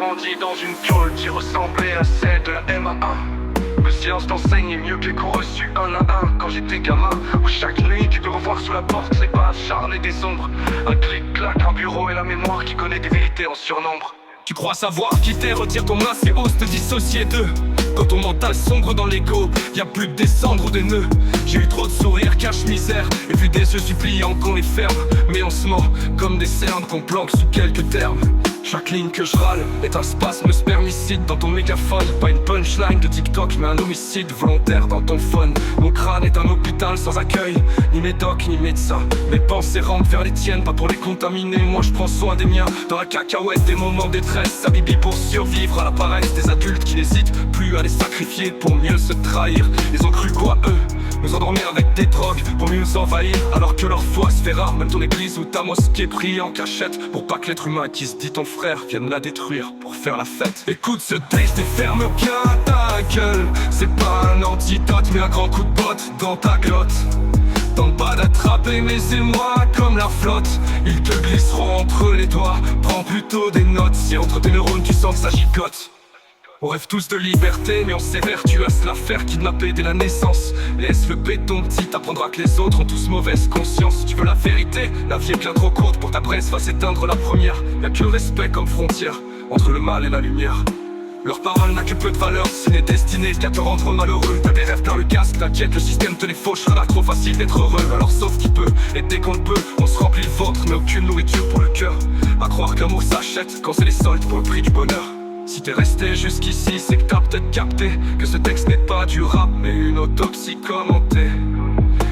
grandi dans une tôle qui ressemblait à celle de la MA1. Le silence t'enseignait mieux que les cours reçus un à un quand j'étais gamin. Où chaque nuit tu peux revoir sous la porte les pas acharnés des ombres. Un clic-clac, un bureau et la mémoire qui connaît des vérités en surnombre. Tu crois savoir qui t'est, retire ton masque et ose te dissocier d'eux. Quand ton mental sombre dans l'ego, y'a plus que des cendres ou des nœuds. J'ai eu trop de sourires, cache misère, et vu des yeux suppliants qu'on les ferme. Mais on se ment comme des cernes qu'on planque sous quelques termes. Chaque ligne que je râle est un spasme spermicide dans ton mégaphone. Pas une punchline de TikTok mais un homicide volontaire dans ton phone. Mon crâne est un hôpital sans accueil, ni médoc ni médecin. Mes pensées rentrent vers les tiennes, pas pour les contaminer. Moi je prends soin des miens, dans la cacahuète des moments de détresse. Ça bibi pour survivre à la paresse des adultes qui n'hésitent plus à les sacrifier pour mieux se trahir. Ils ont cru quoi eux? Nous endormir avec des drogues pour mieux nous envahir. Alors que leur foi se fait rare, même ton église ou ta mosquée prie en cachette. Pour pas que l'être humain qui se dit ton frère vienne la détruire pour faire la fête. Écoute ce texte et ferme bien ta gueule. C'est pas un antidote mais un grand coup de botte dans ta glotte. Tente pas d'attraper mes émois comme la flotte. Ils te glisseront entre les doigts. Prends plutôt des notes si entre tes neurones tu sens que ça gigote. On rêve tous de liberté, mais on s'évertue à se la faire kidnapper dès la naissance. Laisse le béton petit, t'apprendras que les autres ont tous mauvaise conscience. Si tu veux la vérité, la vie est bien trop courte pour ta presse va s'éteindre la première. Y'a que le respect comme frontière entre le mal et la lumière. Leur parole n'a que peu de valeur, ce n'est destiné qu'à te rendre malheureux. T'as des rêves plein le casque, t'inquiète, le système te les fauchera. Trop facile d'être heureux, alors sauf qui peut, et dès qu'on le peut, on se remplit le ventre, mais aucune nourriture pour le cœur. À croire que l'amour s'achète quand c'est les soldes pour le prix du bonheur. Si t'es resté jusqu'ici, c'est que t'as peut-être capté que ce texte n'est pas du rap, mais une autopsie commentée.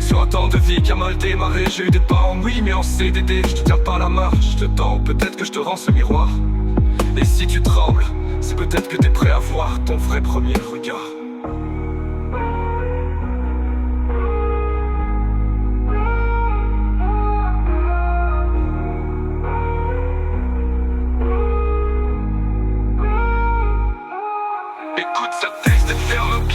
Sur un temps de vie qui a mal démarré, j'ai eu des pas en oui, mais en CDD. Je te tiens pas la main, je te tends, peut-être que je te rends ce miroir. Et si tu trembles, c'est peut-être que t'es prêt à voir ton vrai premier regard. Écoute ce texte et ferme